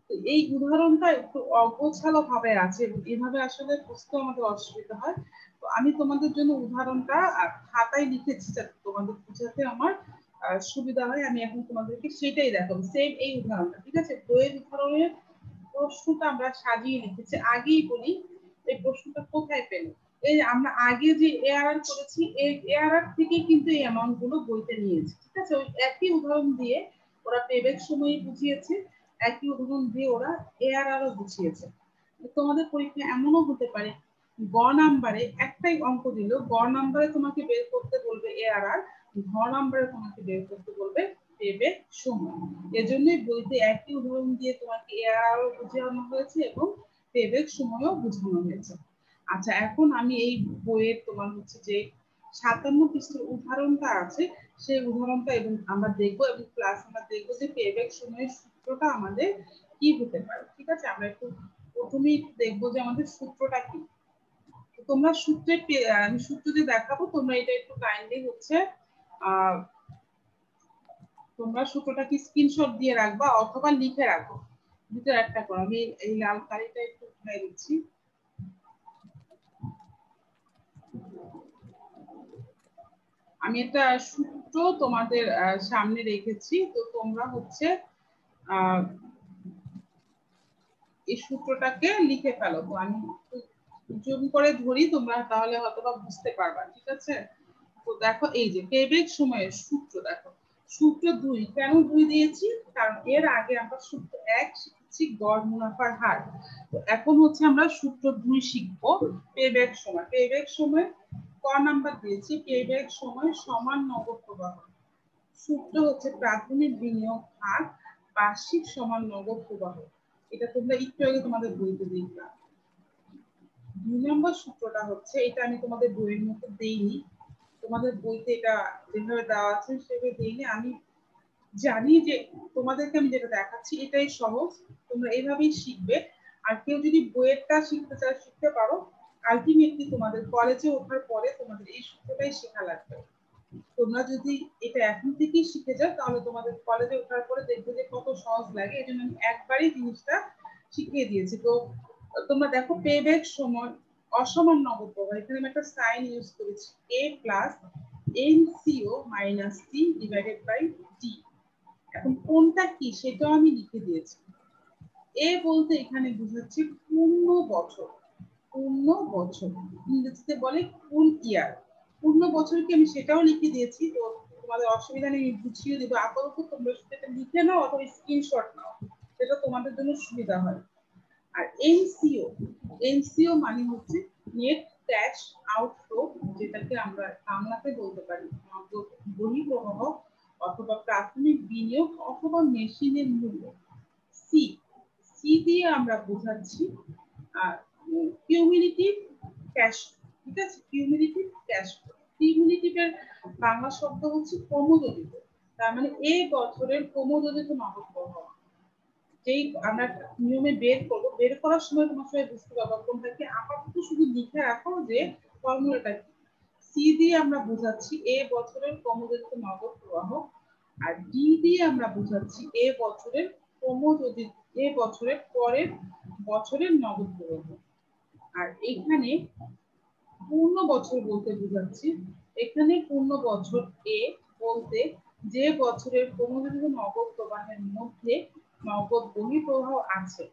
তো এই উদাহরণটা একটু অগোছালো ভাবে আছে এবং এভাবে আসলে বুঝতে আমাদের অসুবিধা হয়। তো আমি তোমাদের জন্য উদাহরণটা খাতায় লিখেছি যাতে তোমাদের বুঝাতে আমার সুবিধা হয়। আমি এখন তোমাদেরকে সেটাই দেখাবো, সেম এই উদাহরণটা। ঠিক আছে, বইয়ের উদাহরণের প্রশ্নটা আমরা সাজিয়ে লিখেছি। আগেই বলি এই প্রশ্নটা কোথায় পেল। এই আমরা আগে যে এআরআর করেছি এই এআরআর থেকে কিন্তু এই অ্যামাউন্ট গুলো বইতে নিয়েছি। ঠিক আছে, ওই একই উদাহরণ দিয়ে ওরা পেব্যাক সময় বুঝিয়েছে, একই উদাহরণ দিয়ে ওরা এআরআরও বুঝিয়েছে। তোমাদের পরীক্ষা এমনও হতে পারে গ নাম্বারে একটাই অঙ্ক দিল, গ নাম্বারে তোমাকে বের করতে বলবে এআরআর, ঘ নাম্বারে তোমাকে বের করতে বলবে পেব্যাক সময়। এজন্যই বইতে একই উদাহরণ দিয়ে তোমাকে এআরআরও বোঝানো হয়েছে এবং পেব্যাক সময়ও বোঝানো হয়েছে। আচ্ছা, এখন আমি এই বইয়ের তোমার হচ্ছে যে 57 পৃষ্ঠার উদাহরণটা আছে সেই উদাহরণটা এবং আমরা দেখবো এবং প্লাস আমরা দেখবো যে পেব্যাক সময়ের সূত্রটা আমাদের কি হতে পারে। ঠিক আছে, আমরা একটু প্রথমেই দেখবো যে আমাদের সূত্রটা কি। তোমরা সূত্রে আমি সূত্র দিয়ে দেখাবো, তোমরা এটা একটু কাইন্ডলি হচ্ছে তোমরা সূত্রটা কি স্ক্রিনশট দিয়ে রাখবা অথবা লিখে রাখো, দুটো একটা করো। আমি এই লাল কালিটা একটু উঠাই দিচ্ছি। আমি একটা সূত্র তোমাদের সামনে রেখেছি, তো তোমরা হচ্ছে এই সূত্রটাকে লিখে ফেলো। তো আমি জুম করে ধরি, তোমরা তাহলে হয়তোবা বুঝতে পারবা। ঠিক আছে, তো দেখো এই যে পেব্যাক সময়ের সূত্র দেখো, সূত্র 2। কেন 2 দিয়েছি? কারণ এর আগে আমরা সূত্র 1 শিখেছি গড় মুনাফার হার। তো এখন হচ্ছে আমরা সূত্র 2 শিখবো পেব্যাক সময়। পেব্যাক সময় ক নাম্বার দিয়েছি, পেব্যাক সময় সমান নগদ প্রবাহ। সূত্র হচ্ছে প্রাথমিক বিনিয়োগ হার বার্ষিক সমান নগদ প্রবাহ। এটা তোমরা একটু আগে তোমাদের বইতে দেখবা। 2 নম্বর সূত্রটা হচ্ছে, এটা আমি তোমাদের বইয়ের মধ্যে দেইনি, তোমাদের বইতে এটা যেভাবে দেওয়া আছে সেভাবে দেইনি। আমি জানি যে তোমাদেরকে আমি যেটা দেখাচ্ছি এটাই সহজ, তোমরা এইভাবেই শিখবে। আর কেউ যদি বইয়েরটা শিখতে চায় শিখতে পারো, আলটিমেটলি তোমাদের কলেজে ওঠার পরে তোমাদের এই সূত্রটাই শেখা লাগবে। তোমরা যদি এটা এখন থেকেই শিখে যাও তাহলে তোমাদের কলেজে ওঠার পরে দেখবে যে কত সহজ লাগে। এই জন্য আমি একবারই জিনিসটা শিখিয়ে দিয়েছি। তো তোমরা দেখো পেব্যাক সময় অসমান নগদ প্রবাহ, এখানে আমি একটা সাইন ইউজ করেছি, a plus NCO minus t divided by t. এখন কোনটা কি সেটাও আমি লিখে দিয়েছি। এ বলতে এখানে বুঝাচ্ছি পূর্ণ বছর, পূর্ণ বছর ইংরেজিতে বলে ফুল ইয়ার। পূর্ণ বছরকে আমি সেটাও লিখে দিয়েছি, তো তোমাদের অসুবিধা নেই, আমি বুঝিয়ে দেবো। আপাতত তোমরা সেটা লিখে নাও অথবা স্ক্রিনশট নাও, সেটা তোমাদের জন্য সুবিধা হয়। আর এনসিও মানে হচ্ছে নেট ক্যাশ আউটফ্লো, যেটাকে আমরা বাংলাতে বলতে পারি বহিঃপ্রবাহ অথবা প্রাথমিক বিনিয়োগ অথবা মেশিনের মূল্য। সি সি দিয়ে আমরা বোঝাচ্ছি কিউমুলেটিভ ক্যাশ। ঠিক আছে, কিউমুলেটিভ ক্যাশ। কিউমুলেটিভের বাংলা শব্দ হচ্ছে ক্রমযোজিত, তার মানে এই বছরের ক্রমযোজিত নগদ প্রবাহ। যেই আমরা নিয়মে বের করবো, বের করার সময় তোমার সবাই বুঝতে পারবো কোনটাকে। আপাতত শুধু লিখে রাখো যে ফর্মুলাটা কি। সি দিয়ে আমরা বোঝাচ্ছি এ বছরের ক্রমযোজিত নগদ প্রবাহ, আর ডি দিয়ে আমরা বোঝাচ্ছি এ বছরের ক্রমযোজিত এ বছরের পরের বছরের নগদ প্রবাহ। আর এখানে পূর্ণ বছর বলতে বোঝাচ্ছি, এখানে পূর্ণ বছর এ বলতে যে বছরের ক্রমযোজিত নগদ প্রবাহের মধ্যে নগদ বহিঃপ্রবাহ আছে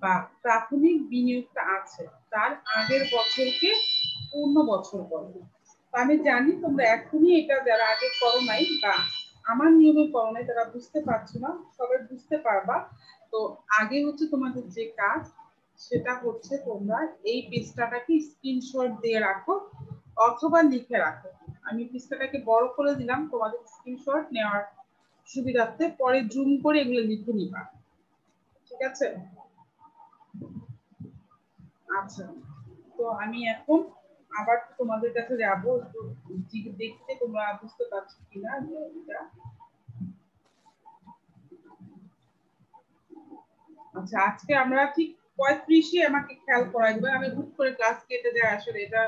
বা প্রাথমিক বিনিয়োগটা আছে তার আগের বছরকে পূর্ণ বছর বলে। আমি জানি তোমরা এখনই এটা যারা আগে করো নাই বা আমার নিয়মে করো নাই তারা বুঝতে পারছো না, সবাই বুঝতে পারবা। তো আগে হচ্ছে তোমাদের যে কাজ সেটা হচ্ছে তোমরা এই পৃষ্ঠাটাকে স্ক্রিনশট দিয়ে রাখো অথবা লিখে রাখো। আমি পৃষ্ঠাটাকে বড় করে দিলাম তোমাদের স্ক্রিনশট নেওয়ার সুবিধার্থে, পরে জুম করে এগুলো লিখে নিবা। ঠিক আছে, আচ্ছা। তো আমি এখন আবার তোমাদের কাছে যাবো, একটু দেখতে তোমরা বুঝতে পারছো কিনা এটা। আচ্ছা, আজকে আমরা ঠিক 35 আমাকে খেয়াল করাই দিবে, আমি হুট করে ক্লাস কেটে যায়, আসলে এটা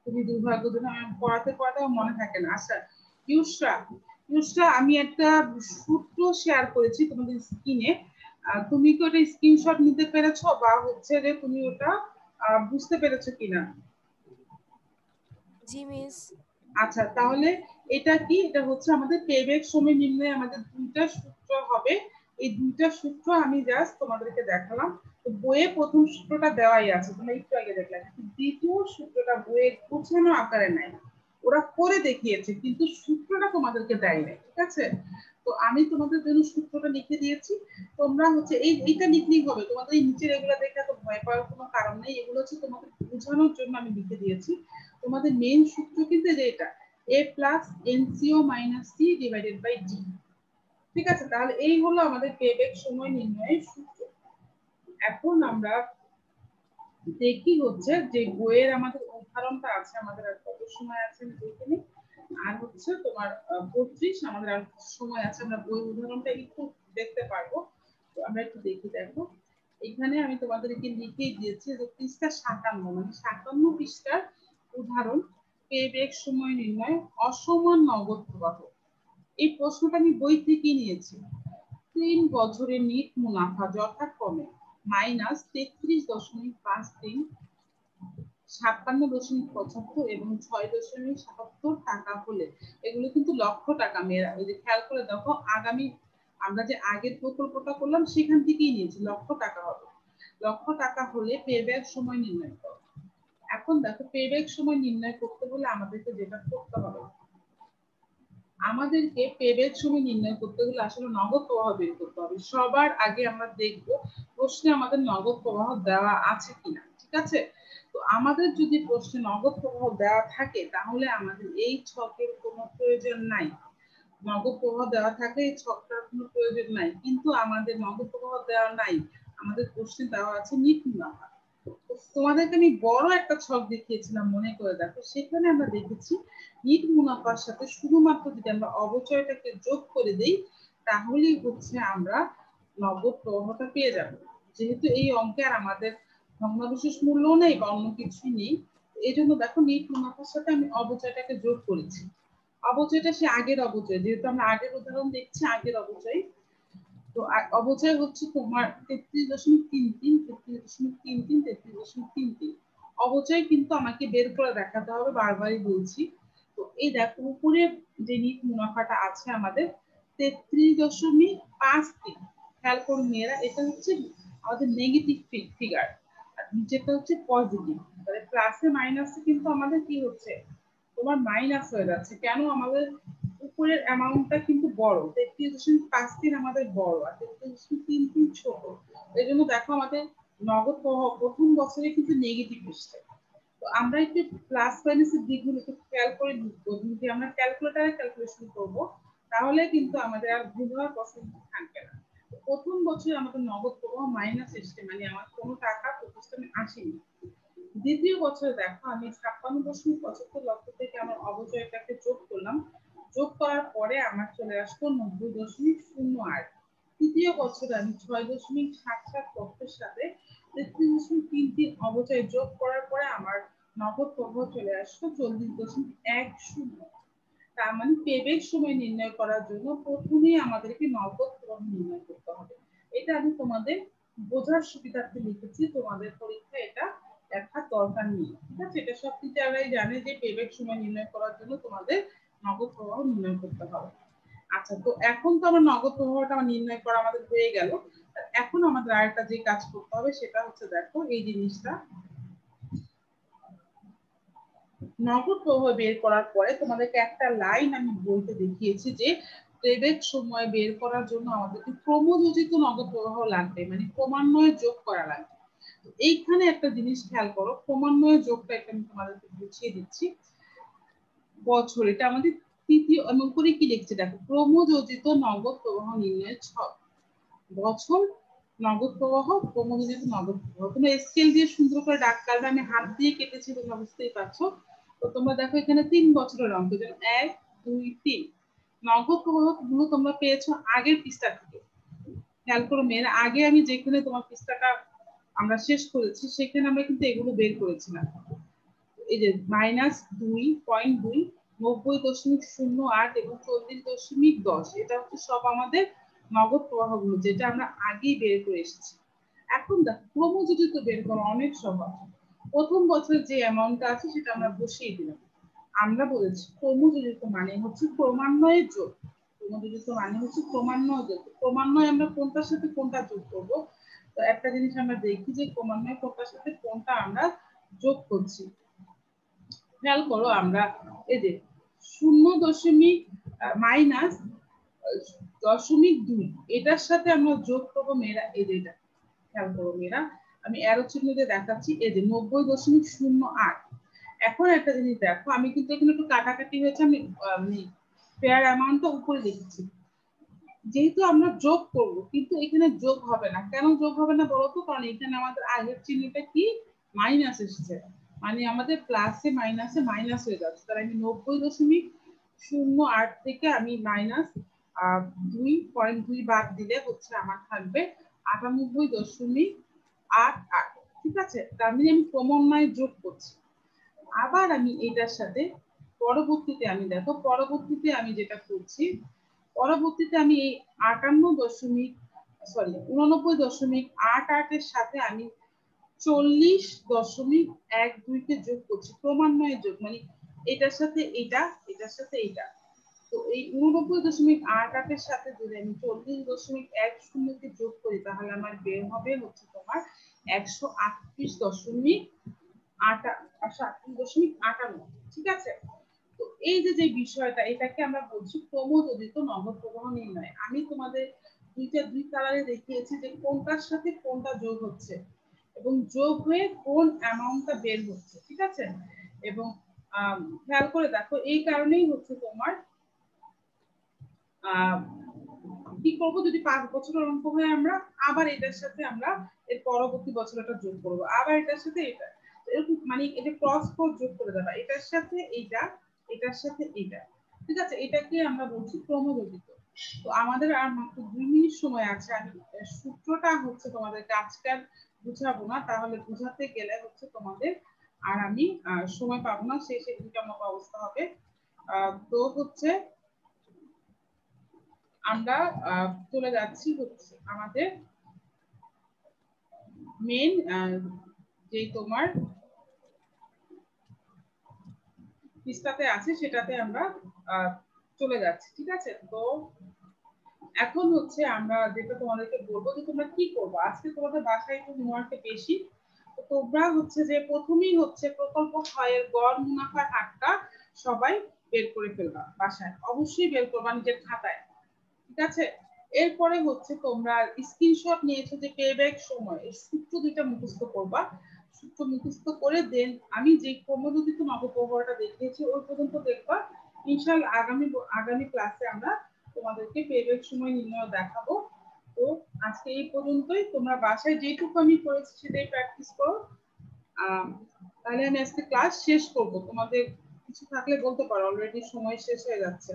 খুবই দুর্ভাগ্যজনক, আমি পড়াতে পড়াতেও মনে থাকে না। আচ্ছা ইউসরা, ইউসরা আমি একটা সূত্র শেয়ার করেছি তোমাদের স্ক্রিনে, তুমি কি ওটা স্ক্রিনশট নিতে পেরেছো বা হচ্ছে যে তুমি ওটা বুঝতে পেরেছো কিনা? জি মিস। আচ্ছা তাহলে এটা কি, এটা হচ্ছে আমাদের পেব্যাক সময় নির্ণয়ে আমাদের দুইটা সূত্র হবে। এই দুইটা সূত্র আমি জাস্ট তোমাদেরকে দেখালাম। তো বইয়ে প্রথম সূত্রটা দেওয়াই আছে, তোমরা একটু আগে দেখলে, দ্বিতীয় সূত্রটা বইয়ে গোছানো আকারে নাই, ওরা করে দেখিয়েছে কিন্তু সূত্রটা তোমাদেরকে দেয় নাই, ঠিক আছে? তো আমি তোমাদের জন্য সূত্রটা লিখে দিয়েছি, তোমরা হচ্ছে এইটা লিখলেই হবে, তোমাদের এই নিচের এগুলো দেখে তো ভয় পাওয়ার কোনো কারণ নেই, এগুলো হচ্ছে তোমাদের বোঝানোর জন্য আমি লিখে দিয়েছি। তোমাদের মেইন সূত্র কিন্তু যে এটা a প্লাস এনসিও minus C divided by D, ঠিক আছে? তাহলে এই হলো আমাদের পেব্যাক সময় নির্ণয়ের সূত্র। এখন আমরা দেখি হচ্ছে যে বইয়ের আমাদের উদাহরণটা আছে, আমাদের আর কত সময় আছে আমি দেখে নিই। আর হচ্ছে তোমার 35 আমাদের আর সময় আছে, আমরা বই উদাহরণটা একটু দেখতে পারবো। তো আমরা একটু দেখো, এখানে আমি তোমাদেরকে লিখে দিয়েছি যে পৃষ্ঠা 57, মানে 57 পৃষ্ঠার উদাহরণ, পেব্যাক সময় নির্ণয় অসমান নগদ প্রবাহ। এই প্রশ্নটা আমি বই থেকে নিয়েছি। 3 বছরের নিট মুনাফা যথাক্রমে -33.53, 56.75 এবং 6.77 টাকা হলে, এগুলো কিন্তু লক্ষ টাকা মেয়েরা, ওই যে খেয়াল করে দেখো, আগামী আমরা যে আগের প্রকল্পটা করলাম সেখান থেকেই নিয়েছি, লক্ষ টাকা হবে। লক্ষ টাকা হলে পেব্যাক সময় নির্ণয় করো। এখন দেখো পেব্যাক সময় নির্ণয় করতে হলে আমাদেরকে যেটা করতে হবে, আমাদেরকে পেব্যাক সময় নির্ণয় করতে হলে আসলে নগদ প্রবাহ বের করতে হবে। সবার আগে আমরা দেখব প্রশ্নে আমাদের নগদ প্রবাহ দেওয়া আছে কিনা, ঠিক আছে? তো আমাদের যদি প্রশ্নে নগদ প্রবাহ দেওয়া থাকে তাহলে আমাদের এই ছকের কোনো প্রয়োজন নাই। নগদ প্রবাহ দেওয়া থাকলে এই ছকটার কোনো প্রয়োজন নাই, কিন্তু আমাদের নগদ প্রবাহ দেওয়া নাই, আমাদের প্রশ্নে দেওয়া আছে নিট মুনাফা। তোমাদেরকে আমি বড় একটা ছক দেখিয়েছিলাম, মনে করে দেখো, সেখানে আমরা দেখেছি নিট মুনাফার সাথে শুধুমাত্র যদি আমরা অবচয়টাকে যোগ করে দেই তাহলেই হচ্ছে আমরা নগদ প্রবাহটা পেয়ে যাব। যেহেতু এই অঙ্কে আর আমাদের ভগ্নাংশের মূল্য নেই বা অন্য কিছুই নেই, এই জন্য দেখো নিট মুনাফার সাথে আমি অবচয়টাকে যোগ করেছি। অবচয়টা সে আগের অবচয়, যেহেতু আমরা আগের উদাহরণ দেখছি আগের অবচয়, তো অবচয় হচ্ছে তোমার 33.33, 33.33, 33.33। অবচয় কিন্তু আমাকে বের করে দেখাতে হবে, বারবারই বলছি। তো এই দেখো উপরে যে নিট মুনাফাটা আছে আমাদের 33.53, খেয়াল করুন মেয়েরা, এটা হচ্ছে আমাদের নেগেটিভ ফিগার, আর নিচেটা হচ্ছে পজিটিভ, তাহলে প্লাসে মাইনাসে কিন্তু আমাদের কি হচ্ছে, তোমার মাইনাস হয়ে যাচ্ছে। কেন? আমাদের উপরের অ্যামাউন্টটা কিন্তু বড়, 33.53 আমাদের বড় আর 33.33 ছোট, এই জন্য দেখো আমাদের নগদ প্রবাহ প্রথম বছরে কিন্তু নেগেটিভ এসছে। তো আমরা একটু প্লাস মাইনাসের দিকগুলো একটু খেয়াল করে লিখবো, যদি আমরা ক্যালকুলেটারে ক্যালকুলেশন করব তাহলে কিন্তু আমাদের আর ভুল হওয়ার পসিবিলিটি থাকবে না। প্রথম বছরে আমাদের নগদ প্রবাহ মাইনাস এসছে, মানে আমার কোনো টাকা প্রতিষ্ঠানে আসেনি। দ্বিতীয় বছরে দেখো আমি 56.75 লক্ষ থেকে আমার অবচয়টাকে যোগ করলাম, যোগ করার পরে আমার চলে আসলো 90.08। তৃতীয় বছরে আমি 6.77 লক্ষের সাথে 33.33 অবচয় যোগ করার পরে আমার নগদ প্রবাহ চলে আসলো 40.10। তার মানে পেব্যাক সময় নির্ণয় করার জন্য প্রথমেই আমাদেরকে নগদ প্রবাহ নির্ণয় করতে হবে। এটা আমি তোমাদের বোঝার সুবিধার্থে লিখেছি, তোমাদের পরীক্ষায় এটা দেখার দরকার নেই, ঠিক আছে? এটা সব টিচাররাই জানে যে পেব্যাক সময় নির্ণয় করার জন্য তোমাদের নগদ প্রবাহ নির্ণয় করতে হবে। আচ্ছা, তো এখন তো আমার নগদ প্রবাহটা আমার নির্ণয় করা আমাদের হয়ে গেল। এখন আমাদের আরেকটা যে কাজ করতে হবে সেটা হচ্ছে দেখো এই জিনিসটা, নগদ প্রবাহ বের করার পরে তোমাদেরকে একটা লাইন আমি বলতে দেখিয়েছি যে পেব্যাক সময় বের করার জন্য আমাদেরকে ক্রমযোজিত নগদ প্রবাহ লাগবে, মানে ক্রমান্বয়ে যোগ করা লাগবে। এইখানে একটা জিনিস খেয়াল করো, ক্রমান্বয়ে যোগটা একটা আমি তোমাদেরকে বুঝিয়ে দিচ্ছি। বছর, এটা আমাদের তৃতীয়, আমি উপরে কি লিখছি দেখো, ক্রমযোজিত নগদ প্রবাহ নির্ণয়ের ছক। বছর, নগদ প্রবাহ, ক্রমযোজিত নগদ প্রবাহ। তোমরা স্কেল দিয়ে সুন্দর করে দাগ কাটবে, আমি হাত দিয়ে কেটেছি, তোমরা বুঝতেই পারছো। তো তোমরা দেখো এখানে 3 বছরের অঙ্ক, 1 2 3। নগদ প্রবাহ গুলো তোমরা পেয়েছো আগের পৃষ্ঠা থেকে, খেয়াল করো মেয়েরা, আগে আমি যেখানে তোমার পৃষ্ঠাটা আমরা শেষ করেছি, সেখানে আমরা কিন্তু এগুলো বের করেছিলাম। এই যে -2.2, 90.08 এবং 40.10, এটা হচ্ছে সব আমাদের নগদ প্রবাহগুলো, যেটা আমরা আগেই বের করে এসেছি। এখন দেখো ক্রমযোজিত বের করা অনেক সহজ। প্রথম বছরের যে অ্যামাউন্টটা আছে সেটা আমরা বসিয়ে দিলাম। আমরা বলেছি ক্রমযোজিত মানে হচ্ছে ক্রমান্বয়ে যোগ। ক্রমযোজিত মানে হচ্ছে ক্রমান্বয়ে যোগ। ক্রমান্বয়ে আমরা কোনটার সাথে কোনটা যোগ করব? তো একটা জিনিস আমরা দেখি যে ক্রমান্বয়ে কোনটার সাথে কোনটা আমরা যোগ করছি। খেয়াল করো, আমরা এই যে 0 মাইনাস 0.2 এটার সাথে আমরা যোগ করবো মেয়েরা, এই যে এটা খেয়াল করো মেয়েরা, আমি অ্যারো চিহ্ন দিয়ে দেখাচ্ছি, এই যে 90.08। এখন একটা জিনিস দেখো, আমি কিন্তু এখানে একটু কাটাকাটি হয়েছে, আমি ফেয়ার অ্যামাউন্টটা উপরে লিখেছি, যেহেতু আমরা যোগ করব, কিন্তু এখানে যোগ হবে না। কেন যোগ হবে না বলতো? কারণ এখানে আমাদের আগের চিহ্নটা কি মাইনাস এসেছে, মানে আমাদের প্লাসে মাইনাসে মাইনাস হয়ে যাচ্ছে। তাহলে আমি 90.08 থেকে আমি মাইনাস 2.2 বাদ দিলে হচ্ছে আমার থাকবে 98.88। ঠিক আছে, তার মানে আমি ক্রমান্বয়ে যোগ করছি। আবার আমি এটার সাথে পরবর্তীতে আমি দেখো, পরবর্তীতে আমি যেটা করছি, পরবর্তীতে আমি এই 89.88 এর সাথে আমি 40.12 কে যোগ করছি, ক্রমান্বয়ে যোগ, মানে এটার সাথে এটা, এটার সাথে এটা। তো এই 89.88 এর সাথে যদি আমি 40.10 কে যোগ করি, তাহলে আমার বের হবে হচ্ছে তোমার 138.58। ঠিক আছে, তো এই যে বিষয়টা, এটাকে আমরা বলছি ক্রমযোজিত নগদ প্রবাহ নির্ণয়। আমি তোমাদের দুই কালারে দেখিয়েছি যে কোনটার সাথে কোনটা যোগ হচ্ছে এবং যোগ হয়ে কোন অ্যামাউন্টটা বের হচ্ছে। ঠিক আছে, এবং খেয়াল করে দেখো, এই কারণেই হচ্ছে তোমার কি করবো, যদি 5 বছরের অঙ্ক হয় আমরা আবার এটার সাথে আমরা এর পরবর্তী বছর এটা যোগ করবো, আবার এটার সাথে এটা, এরকম মানে এটা ক্রস কোড যোগ করে দেবা, এটার সাথে এইটা, এটার সাথে এইটা। ঠিক আছে, এটাকে আমরা বলছি ক্রমযোজিত। তো আমাদের আর মাত্র 2 মিনিট সময় আছে। আমি সূত্রটা হচ্ছে তোমাদেরকে আজকাল বুঝাবো না, তাহলে বুঝাতে গেলে হচ্ছে তোমাদের আর আমি সময় পাবো না, শেষে কেমন অবস্থা হবে। তো হচ্ছে আমরা চলে যাচ্ছি হচ্ছে আমাদের মেন যে তোমার পৃষ্ঠাতে আছে সেটাতে আমরা চলে যাচ্ছি। ঠিক আছে, তো এখন হচ্ছে আমরা যেটা তোমাদেরকে বলবো যে তোমরা কি করবো। আজকে তোমাদের বাসায় একটু হোমওয়ার্কটা বেশি, তো তোমরা হচ্ছে যে প্রথমেই হচ্ছে প্রকল্প 6 এর গড় মুনাফার হারটা সবাই বের করে ফেলবা, বাসায় অবশ্যই বের করবা নিজের খাতায়। ঠিক আছে, এরপরে হচ্ছে তোমরা স্ক্রিনশট নিয়েছো যে পেব্যাক সময়, এই সূত্র দুইটা মুখস্থ করবা। সূত্র মুখস্থ করে দেন আমি যে ক্রমযোজিত নগদ প্রবাহটা দেখিয়েছি ওই পর্যন্ত দেখবা। ইনশাআল্লাহ আগামী ক্লাসে আমরা তোমাদেরকে পেব্যাক সময় নির্ণয় দেখাবো। তো আজকে এই পর্যন্তই, তোমরা বাসায় যেটুকু আমি করেছি সেটাই প্র্যাকটিস করো। তাহলে আমি আজকে ক্লাস শেষ করব। তোমাদের কিছু থাকলে বলতে পারো, অলরেডি সময় শেষ হয়ে যাচ্ছে।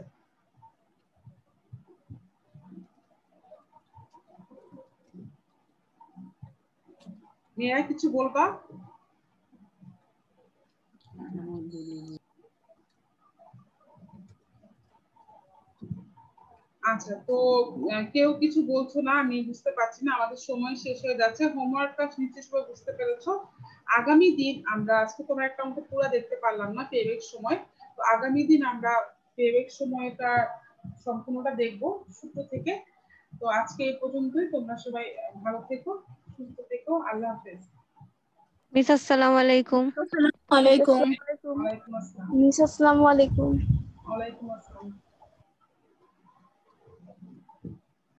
মেয়েরা কিছু বলবা? আচ্ছা, তো কেউ কিছু বলছো না, আমি বুঝতে পারছি না, আমাদের সময় শেষ হয়ে যাচ্ছে। হোমওয়ার্কটা নিশ্চয়ই বুঝতে পেরেছো। আগামী দিন আমরা, আজকে তোমরা একটা অঙ্ক পুরো দেখতে পারলাম না পেব্যাক সময়, তো আগামী দিন আমরা পেব্যাক সময়টা সম্পূর্ণটা দেখবো সূত্র থেকে। তো আজকে এই পর্যন্তই, তোমরা সবাই ভালো থেকো, সুস্থ থেকো, আল্লাহ হাফেজ। মিস আসসালামু আলাইকুম। আসসালামু আলাইকুম। ওয়ালাইকুম আসসালাম। মিস আসসালামু আলাইকুম। ওয়ালাইকুম আসসালাম।